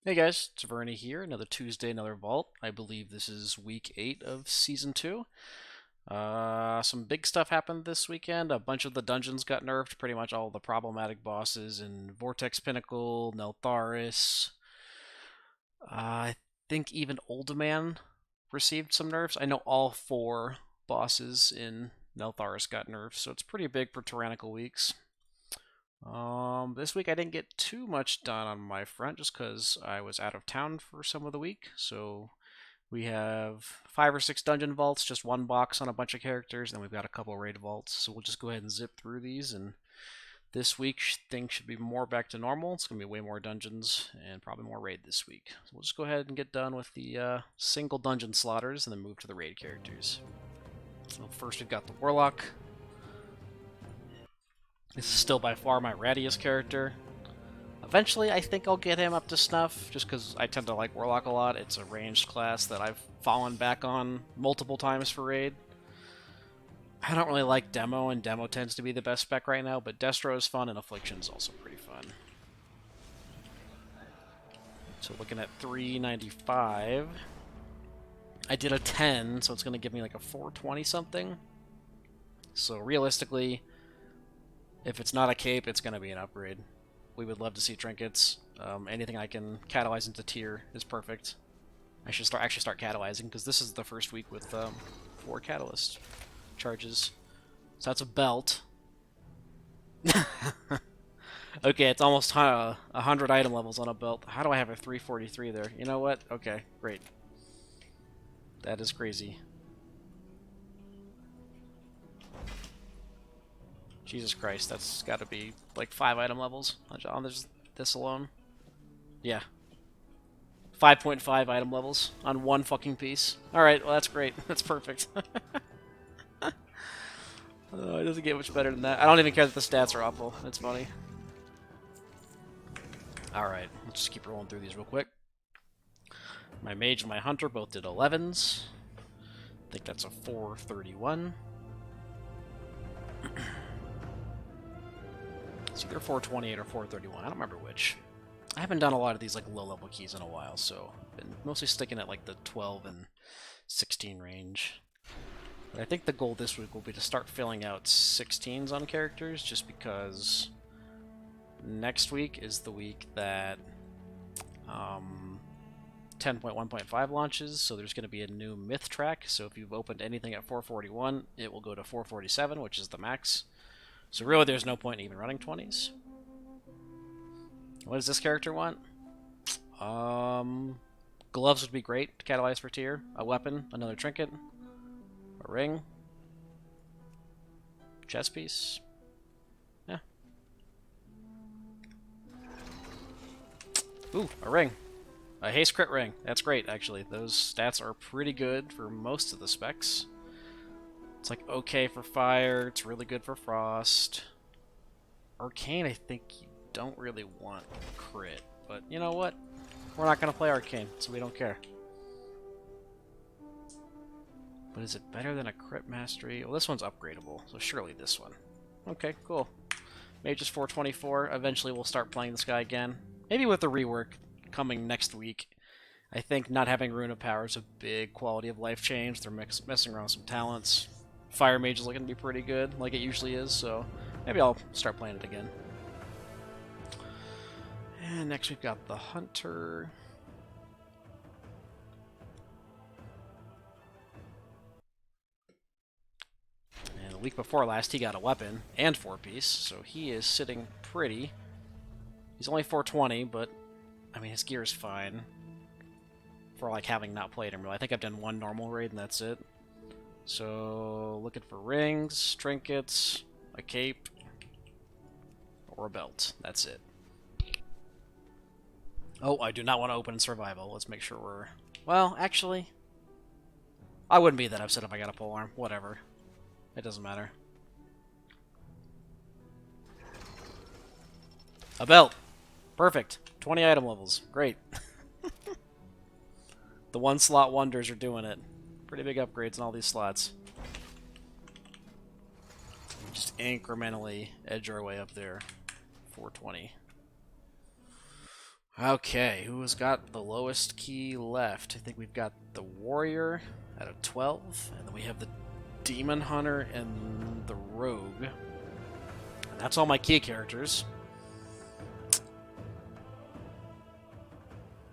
Hey guys, it's Vernie here. Another Tuesday, another vault. I believe this is week 8 of season 2. Some big stuff happened this weekend. A bunch of the dungeons got nerfed. Pretty much all the problematic bosses in Vortex Pinnacle, Neltharis. I think even Old Man received some nerfs. I know all 4 bosses in Neltharis got nerfs, so it's pretty big for tyrannical weeks. This week I didn't get too much done on my front just because I was out of town for some of the week. So we have 5 or 6 dungeon vaults, just one box on a bunch of characters, and we've got a couple raid vaults. So we'll just go ahead and zip through these. And this week things should be more back to normal. It's gonna be way more dungeons and probably more raid this week. So we'll just go ahead and get done with the single dungeon slaughters and then move to the raid characters. So first we've got the Warlock. This is still by far my rattiest character. Eventually, I think I'll get him up to snuff, just because I tend to like Warlock a lot. It's a ranged class that I've fallen back on multiple times for raid. I don't really like Demo, and Demo tends to be the best spec right now, but Destro is fun, and Affliction is also pretty fun. So looking at 395. I did a 10, so it's going to give me like a 420 something. So realistically, if it's not a cape, it's going to be an upgrade. We would love to see trinkets. Anything I can catalyze into tier is perfect. I should actually start catalyzing, because this is the first week with 4 catalyst charges. So that's a belt. Okay, it's almost 100 item levels on a belt. How do I have a 343 there? You know what? Okay, great. That is crazy. Jesus Christ, that's got to be like 5 item levels on this alone. Yeah. 5.5 item levels on one fucking piece. Alright, well that's great. That's perfect. It doesn't get much better than that. I don't even care that the stats are awful. It's funny. Alright, let's just keep rolling through these real quick. My mage and my hunter both did 11s. I think that's a 431. It's either 428 or 431. I don't remember which. I haven't done a lot of these like low-level keys in a while, so I've been mostly sticking at like the 12 and 16 range. But I think the goal this week will be to start filling out 16s on characters, just because next week is the week that 10.1.5 launches, so there's going to be a new myth track. So if you've opened anything at 441, it will go to 447, which is the max. So really there's no point in even running 20s. What does this character want? Gloves would be great to catalyze for tier. A weapon, another trinket, a ring, chest piece. Yeah. Ooh, a ring. A haste crit ring. That's great, actually. Those stats are pretty good for most of the specs. It's like okay for fire, it's really good for frost. Arcane, I think you don't really want crit, but you know what? We're not going to play Arcane, so we don't care. But is it better than a crit mastery? Well, this one's upgradable, so surely this one. Okay, cool. Mage is 424. Eventually we'll start playing this guy again. Maybe with the rework coming next week. I think not having Rune of Power is a big quality of life change. They're messing around with some talents. Fire Mage is looking to be pretty good, like it usually is, so maybe I'll start playing it again. And next we've got the Hunter. And the week before last he got a weapon and 4-piece, so he is sitting pretty. He's only 420, but I mean his gear is fine. For like having not played him really. I think I've done one normal raid and that's it. So looking for rings, trinkets, a cape, or a belt. That's it. Oh, I do not want to open in survival. Let's make sure we're... Well, actually, I wouldn't be that upset if I got a polearm. Whatever. It doesn't matter. A belt. Perfect. 20 item levels. Great. The one-slot wonders are doing it. Pretty big upgrades in all these slots. Just incrementally edge our way up there. 420. Okay, who has got the lowest key left? I think we've got the Warrior at a 12, and then we have the Demon Hunter and the Rogue. And that's all my key characters.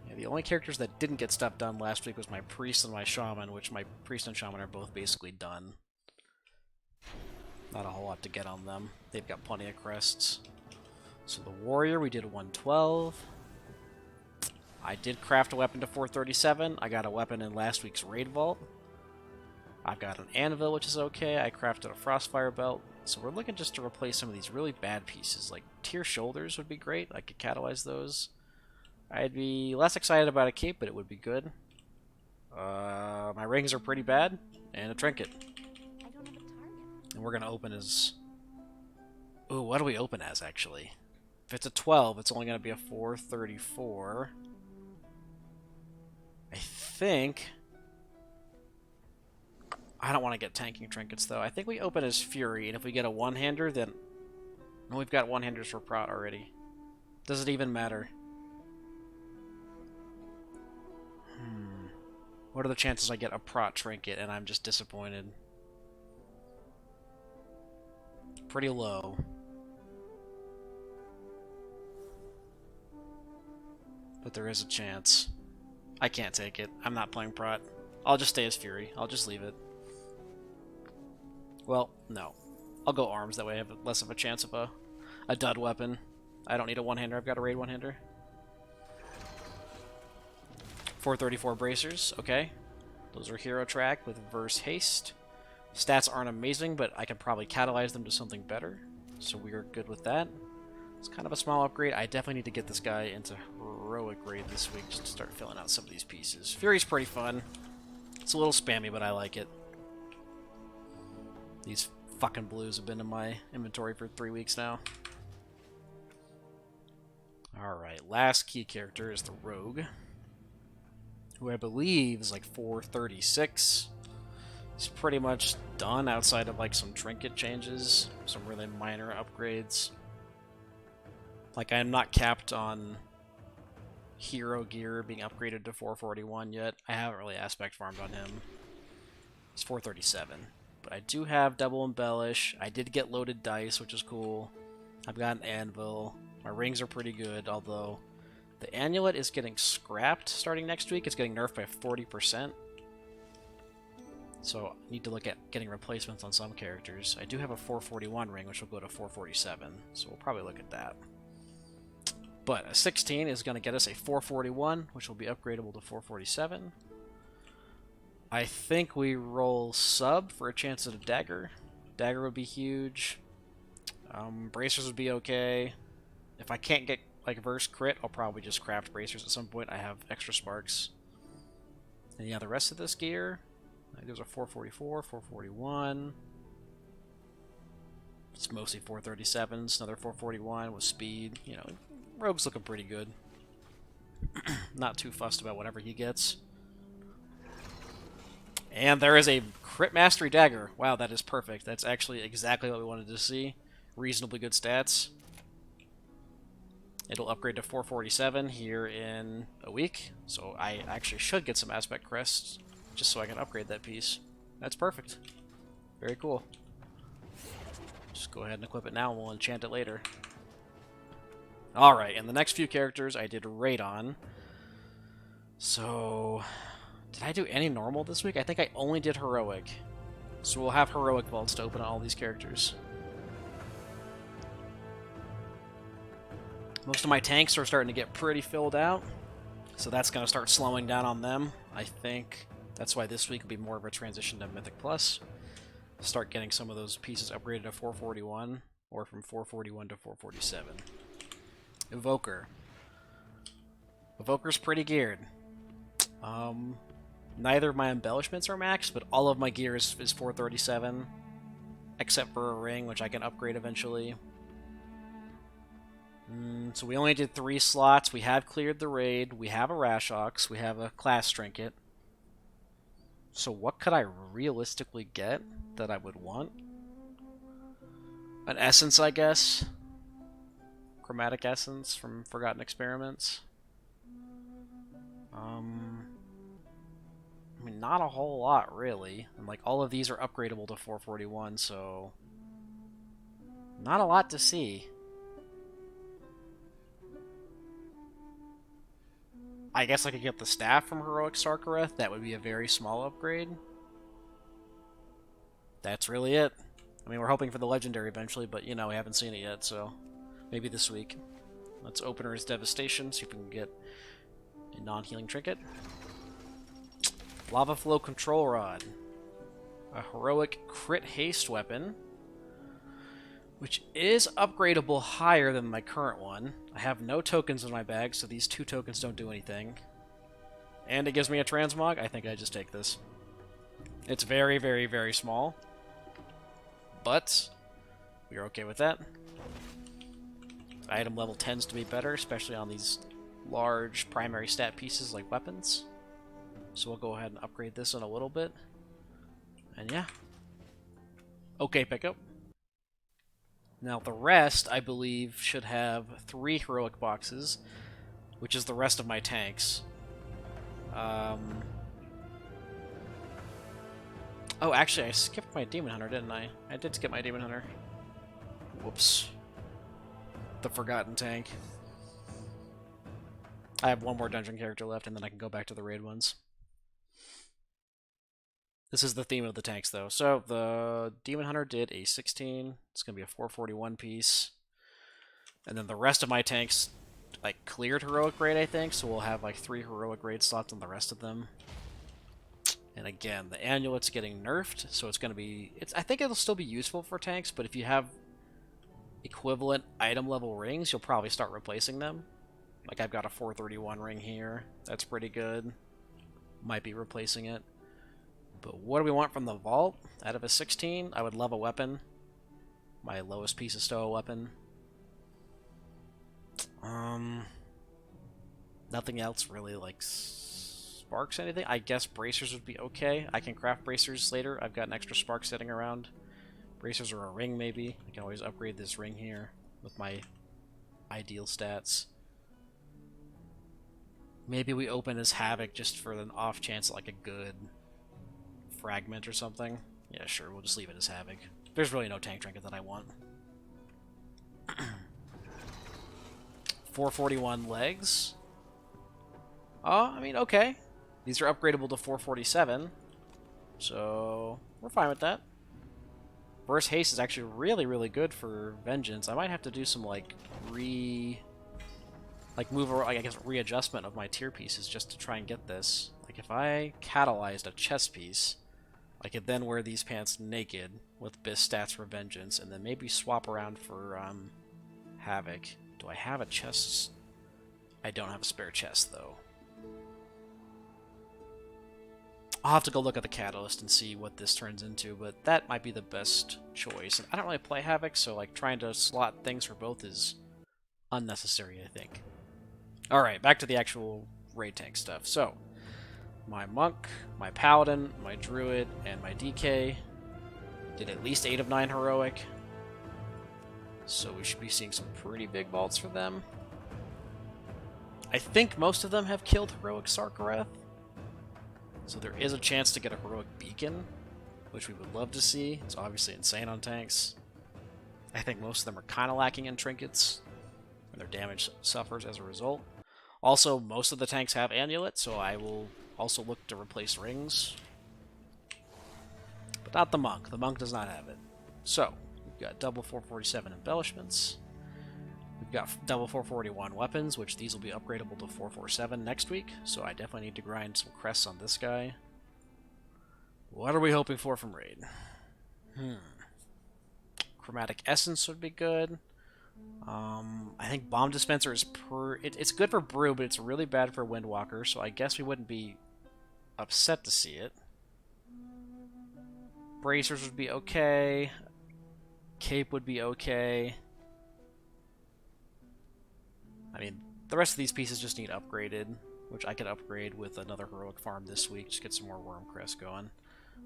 Yeah, the only characters that didn't get stuff done last week was my Priest and my Shaman, which my Priest and Shaman are both basically done. Not a whole lot to get on them. They've got plenty of crests. So the Warrior, we did 112. I did craft a weapon to 437. I got a weapon in last week's Raid Vault. I've got an Anvil, which is okay. I crafted a Frostfire Belt. So we're looking just to replace some of these really bad pieces. Like Tier Shoulders would be great. I could catalyze those. I'd be less excited about a cape, but it would be good. My rings are pretty bad. And a trinket. And we're going to open as... Ooh, what do we open as, actually? If it's a 12, it's only going to be a 434. I think... I don't want to get tanking trinkets, though. I think we open as Fury, and if we get a one-hander, then... No, we've got one-handers for Prot already. Does it even matter? What are the chances I get a Prot trinket and I'm just disappointed? Pretty low. But there is a chance. I can't take it. I'm not playing Prot. I'll just stay as Fury. I'll just leave it. Well, no. I'll go arms, that way I have less of a chance of a dud weapon. I don't need a one-hander, I've got a raid one-hander. 434 bracers, okay. Those are hero track with verse haste. Stats aren't amazing, but I can probably catalyze them to something better. So we're good with that. It's kind of a small upgrade. I definitely need to get this guy into heroic raid this week just to start filling out some of these pieces. Fury's pretty fun. It's a little spammy, but I like it. These fucking blues have been in my inventory for 3 weeks now. Alright, last key character is the Rogue, who I believe is like 436. He's pretty much done outside of like some trinket changes, some really minor upgrades. Like, I'm not capped on hero gear being upgraded to 441 yet. I haven't really aspect farmed on him. He's 437. But I do have double embellish. I did get loaded dice, which is cool. I've got an anvil. My rings are pretty good, although the amulet is getting scrapped starting next week. It's getting nerfed by 40%. So I need to look at getting replacements on some characters. I do have a 441 ring, which will go to 447, so we'll probably look at that. But a 16 is going to get us a 441, which will be upgradable to 447. I think we roll sub for a chance at a dagger. Dagger would be huge. Bracers would be okay. If I can't get like verse crit, I'll probably just craft bracers at some point. I have extra sparks. And yeah, the rest of this gear, there's a 444, 441. It's mostly 437s, another 441 with speed. You know, Rogue's looking pretty good. Not too fussed about whatever he gets. And there is a crit mastery dagger. Wow, that is perfect. That's actually exactly what we wanted to see. Reasonably good stats. It'll upgrade to 447 here in a week. So I actually should get some aspect crests just so I can upgrade that piece. That's perfect. Very cool. Just go ahead and equip it now and we'll enchant it later. Alright, and the next few characters I did raid on. So... did I do any normal this week? I think I only did heroic. So we'll have heroic vaults to open all these characters. Most of my tanks are starting to get pretty filled out, so that's going to start slowing down on them. I think that's why this week will be more of a transition to Mythic Plus. Start getting some of those pieces upgraded to 441, or from 441 to 447. Evoker. Evoker's pretty geared. Neither of my embellishments are maxed, but all of my gear is 437, except for a ring, which I can upgrade eventually. So we only did 3 slots. We have cleared the raid. We have a Rashox. We have a class trinket. So what could I realistically get that I would want? An essence, I guess. Chromatic essence from Forgotten Experiments. I mean, not a whole lot, really. And, like, all of these are upgradable to 441, so... not a lot to see. I guess I could get the staff from Heroic Sarkareth. That would be a very small upgrade. That's really it. I mean, we're hoping for the legendary eventually, but, you know, we haven't seen it yet, so... maybe this week. Let's open Earth's Devastation, see if we can get a non-healing trinket. Lava Flow Control Rod. A heroic crit haste weapon, which is upgradable higher than my current one. I have no tokens in my bag, so these 2 tokens don't do anything. And it gives me a transmog. I think I just take this. It's very, very, very small, but we're okay with that. Item level tends to be better, especially on these large primary stat pieces like weapons. So we'll go ahead and upgrade this in a little bit. And yeah. Okay, pickup. Now the rest, I believe, should have 3 heroic boxes, which is the rest of my tanks. Oh, actually, I skipped my Demon Hunter, didn't I? I did skip my Demon Hunter. Whoops. The forgotten tank. I have 1 more dungeon character left, and then I can go back to the raid ones. This is the theme of the tanks, though. So, the Demon Hunter did a 16. It's going to be a 441 piece. And then the rest of my tanks, like, cleared heroic raid, I think, so we'll have, like, 3 heroic raid slots on the rest of them. And again, the Amulet's getting nerfed, so it's going to be... I think it'll still be useful for tanks, but if you have equivalent item level rings, you'll probably start replacing them. Like, I've got a 431 ring here. That's pretty good. Might be replacing it. But what do we want from the vault? Out of a 16, I would love a weapon. My lowest piece of stow weapon. Nothing else really, like, sparks anything. I guess bracers would be okay. I can craft bracers later. I've got an extra spark sitting around. Bracers or a ring, maybe. I can always upgrade this ring here with my ideal stats. Maybe we open as Havoc just for an off chance, like a good fragment or something. Yeah, sure, we'll just leave it as Havoc. There's really no tank trinket that I want. 441 legs. Oh, I mean, okay. These are upgradable to 447. So, we're fine with that. Burst Haste is actually really, really good for Vengeance. I might have to do some, like, readjustment of my tier pieces just to try and get this. Like, if I catalyzed a chest piece, I could then wear these pants naked with Bis stats for Vengeance, and then maybe swap around for Havoc. Do I have a chest? I don't have a spare chest, though. I'll have to go look at the Catalyst and see what this turns into, but that might be the best choice. And I don't really play Havoc, so like trying to slot things for both is unnecessary, I think. Alright, back to the actual raid tank stuff. So, my Monk, my Paladin, my Druid, and my DK did at least 8 of 9 heroic. So we should be seeing some pretty big vaults for them. I think most of them have killed heroic Sarkareth. So there is a chance to get a heroic beacon, which we would love to see. It's obviously insane on tanks. I think most of them are kind of lacking in trinkets, and their damage suffers as a result. Also, most of the tanks have Amulet, so I will also look to replace rings. But not the Monk. The Monk does not have it. So, we've got double 447 embellishments. We've got double 441 weapons, which these will be upgradable to 447 next week, so I definitely need to grind some crests on this guy. What are we hoping for from Raid? Chromatic Essence would be good. I think Bomb Dispenser is it's good for Brew, but it's really bad for Windwalker, so I guess we wouldn't be upset to see it. Bracers would be okay. Cape would be okay. I mean, the rest of these pieces just need upgraded, which I could upgrade with another heroic farm this week, just get some more Worm Crest going.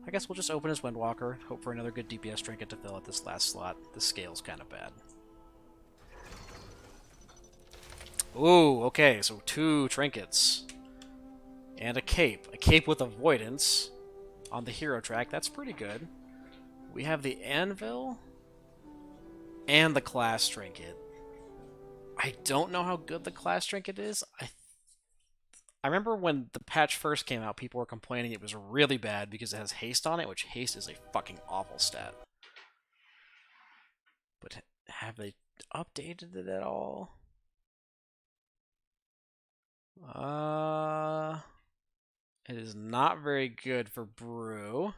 I guess we'll just open as Windwalker, hope for another good DPS trinket to fill out this last slot. The scale's kind of bad. Ooh, okay, so 2 trinkets. And a cape. A cape with avoidance on the hero track. That's pretty good. We have the anvil and the class trinket. I don't know how good the class trinket is. I remember when the patch first came out, people were complaining it was really bad because it has haste on it, which haste is a fucking awful stat. But have they updated it at all? It is not very good for brew.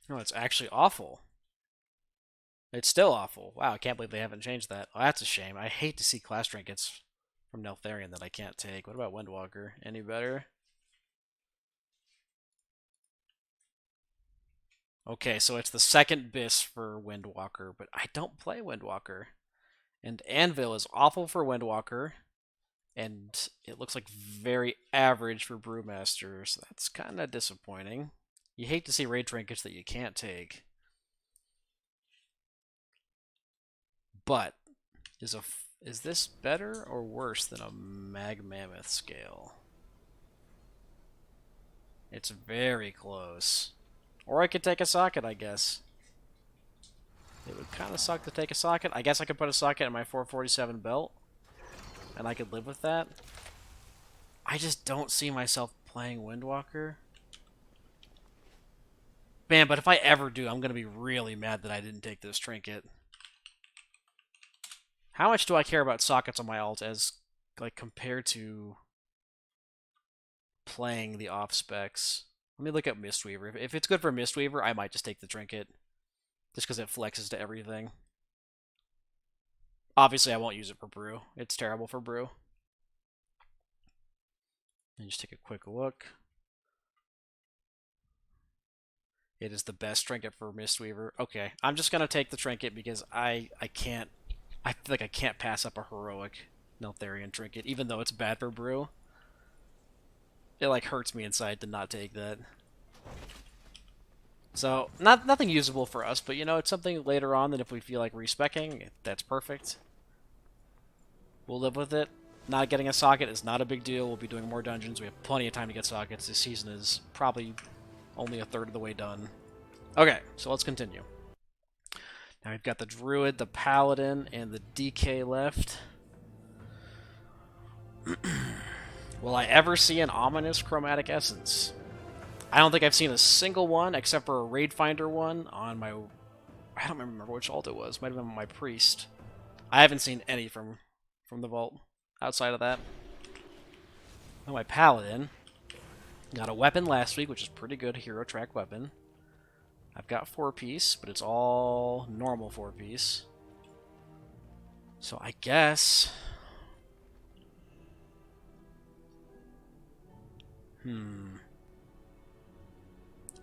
No, it's actually awful. It's still awful. Wow, I can't believe they haven't changed that. Oh, that's a shame. I hate to see class trinkets from Neltharion that I can't take. What about Windwalker? Any better? Okay, so it's the second BIS for Windwalker, but I don't play Windwalker. And Anvil is awful for Windwalker, and it looks like very average for Brewmaster, so that's kind of disappointing. You hate to see raid trinkets that you can't take. But is this better or worse than a Mag Mammoth scale? It's very close. Or I could take a socket, I guess. It would kind of suck to take a socket. I guess I could put a socket in my 447 belt, and I could live with that. I just don't see myself playing Windwalker. Man, but if I ever do, I'm going to be really mad that I didn't take this trinket. How much do I care about sockets on my alt as, like, compared to playing the off specs? Let me look at Mistweaver. If it's good for Mistweaver, I might just take the trinket. Just because it flexes to everything. Obviously, I won't use it for brew. It's terrible for brew. And just take a quick look. It is the best trinket for Mistweaver. Okay, I'm just gonna take the trinket because I can't. I feel like I can't pass up a heroic Neltharion trinket, even though it's bad for brew. It like hurts me inside to not take that. So nothing usable for us, but you know it's something later on that if we feel like respecking, that's perfect. We'll live with it. Not getting a socket is not a big deal. We'll be doing more dungeons. We have plenty of time to get sockets. This season is probably only a third of the way done. Okay, so let's continue. Now we've got the Druid, the Paladin, and the DK left. Will I ever see an ominous chromatic essence? I don't think I've seen a single one except for a Raid Finder one on my... I don't remember which alt it was. Might have been my Priest. I haven't seen any from the vault outside of that. Now my Paladin got a weapon last week, which is pretty good hero track weapon. I've got 4-piece, but it's all normal 4-piece. So I guess...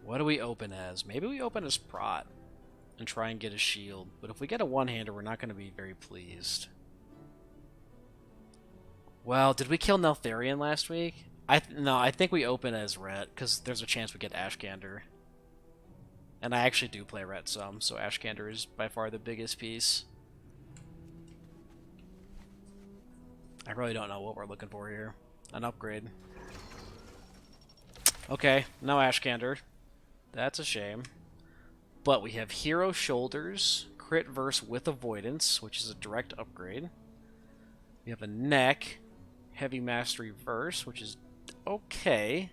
What do we open as? Maybe we open as Prot and try and get a shield. But if we get a one-hander, we're not going to be very pleased. Well, did we kill Neltharion last week? No, I think we open as Ret, because there's a chance we get Ashkander. And I actually do play Ret some, so Ashkander is by far the biggest piece. I really don't know what we're looking for here. An upgrade. Okay, no Ashkander. That's a shame. But we have Hero Shoulders, Crit Verse with Avoidance, which is a direct upgrade. We have a Neck, Heavy Mastery Verse, which is okay.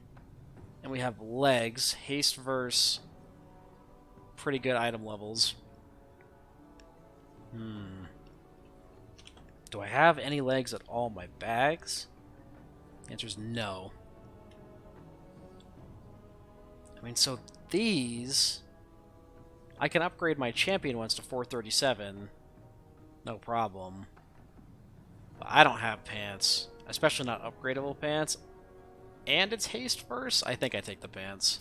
And we have Legs, Haste Verse, pretty good item levels. Do I have any legs at all in my bags? The answer is no. I mean, so these... I can upgrade my champion ones to 437. No problem. But I don't have pants. Especially not upgradable pants. And it's haste first? I think I take the pants.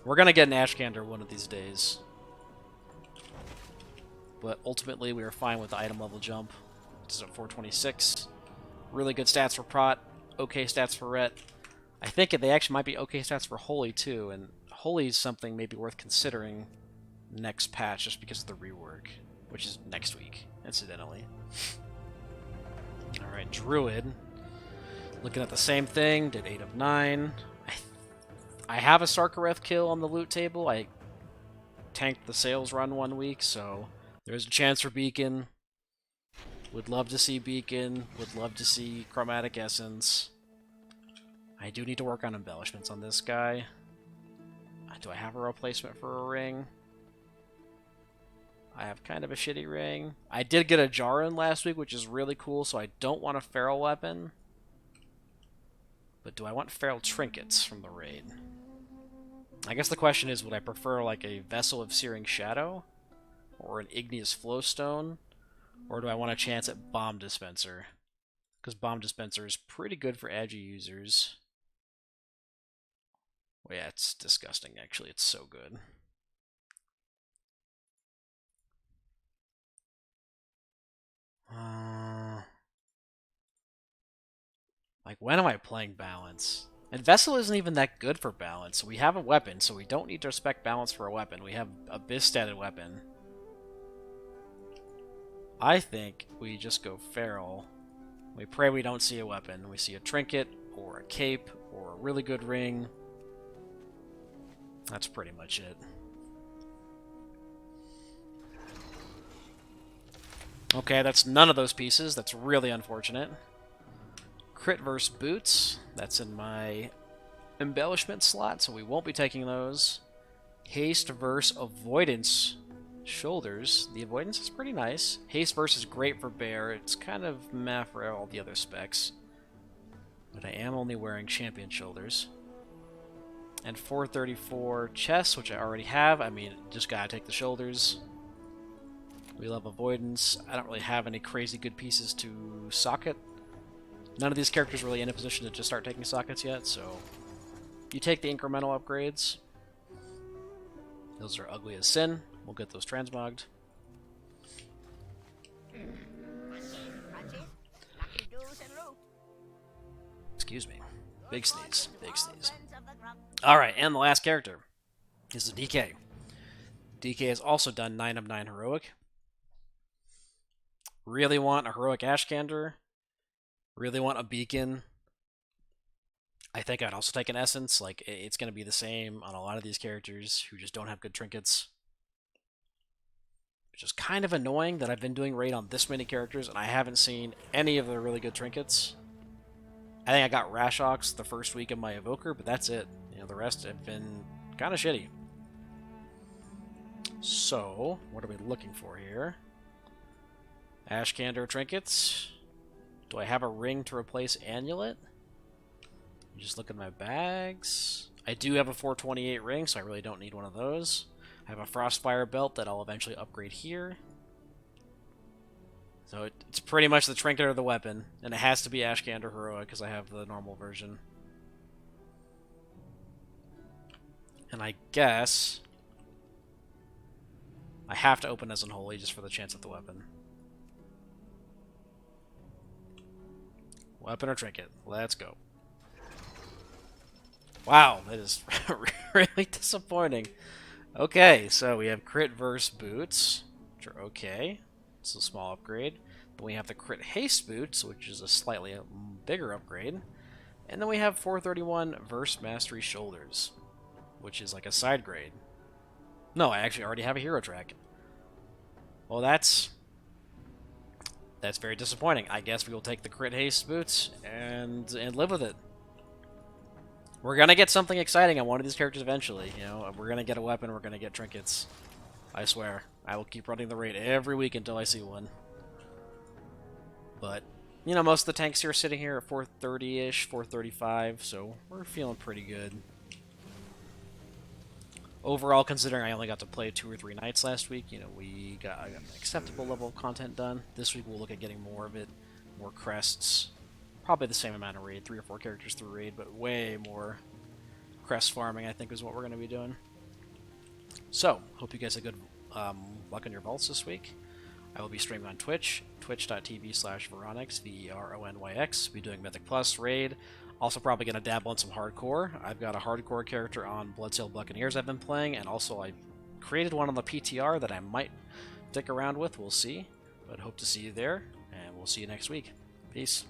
We're gonna get an Ashkander one of these days. But ultimately, we are fine with the item level jump. It's at 426. Really good stats for Prot. Okay stats for Ret. I think they actually might be okay stats for Holy, too. And Holy is something maybe worth considering next patch just because of the rework. Which is next week, incidentally. Alright, Druid. Looking at the same thing, did 8 of 9. I have a Sarkareth kill on the loot table. I tanked the sales run 1 week, so there's a chance for Beacon. Would love to see Beacon. Would love to see Chromatic Essence. I do need to work on embellishments on this guy. Do I have a replacement for a ring? I have kind of a shitty ring. I did get a Jaren last week, which is really cool, so I don't want a feral weapon. But do I want feral trinkets from the raid? I guess the question is, would I prefer like a Vessel of Searing Shadow? Or an Igneous Flowstone? Or do I want a chance at Bomb Dispenser? Because Bomb Dispenser is pretty good for Agi users. Well, yeah, it's disgusting, actually. It's so good. Like, when am I playing balance? And Vessel isn't even that good for balance. We have a weapon, so we don't need to respect balance for a weapon. We have a Bis-statted weapon. I think we just go feral. We pray we don't see a weapon. We see a trinket, or a cape, or a really good ring. That's pretty much it. Okay, that's none of those pieces. That's really unfortunate. Crit versus boots. That's in my embellishment slot, so we won't be taking those. Haste versus avoidance shoulders. The avoidance is pretty nice. Haste versus great for bear. It's kind of meh for all the other specs. But I am only wearing champion shoulders. And 434 chest, which I already have. I mean, just gotta take the shoulders. We love avoidance. I don't really have any crazy good pieces to socket. None of these characters are really in a position to just start taking sockets yet, so you take the incremental upgrades. Those are ugly as sin. We'll get those transmogged. Excuse me. Big sneeze. Big sneeze. Alright, and the last character is the DK. DK has also done 9 of 9 heroic. Really want a heroic Ashkander. Really want a beacon. I think I'd also take an essence. Like, it's going to be the same on a lot of these characters who just don't have good trinkets. Which is kind of annoying that I've been doing raid on this many characters and I haven't seen any of the really good trinkets. I think I got Rashox the first week of my Evoker, but that's it. You know, the rest have been kind of shitty. So, what are we looking for here? Ashkander trinkets. Do I have a ring to replace Amulet? Just look at my bags. I do have a 428 ring, so I really don't need one of those. I have a Frostfire belt that I'll eventually upgrade here. So it's pretty much the trinket or the weapon, and it has to be Ashkander Heroic because I have the normal version. And I guess I have to open as Unholy just for the chance at the weapon. Weapon or trinket? Let's go. Wow, that is really disappointing. Okay, so we have crit versus boots, which are okay. It's a small upgrade. Then we have the crit haste boots, which is a slightly bigger upgrade. And then we have 431 verse mastery shoulders, which is like a side grade. No, I actually already have a hero track. Well, that's very disappointing. I guess we will take the crit haste boots and live with it. We're gonna get something exciting on one of these characters eventually. You know, we're gonna get a weapon. We're gonna get trinkets. I swear. I will keep running the raid every week until I see one. But you know, most of the tanks here are sitting here at 430-ish, 435, so we're feeling pretty good. Overall, considering I only got to play 2 or 3 nights last week, you know, I got an acceptable level of content done. This week we'll look at getting more of it, more crests. Probably the same amount of raid, 3 or 4 characters through raid, but way more crest farming, I think, is what we're going to be doing. So, hope you guys had good luck on your vaults this week. I will be streaming on Twitch, twitch.tv/Veronyx, VERONYX. Be doing Mythic Plus, raid. Also probably going to dabble in some hardcore. I've got a hardcore character on Bloodsail Buccaneers I've been playing, and also I created one on the PTR that I might stick around with. We'll see, but hope to see you there, and we'll see you next week. Peace.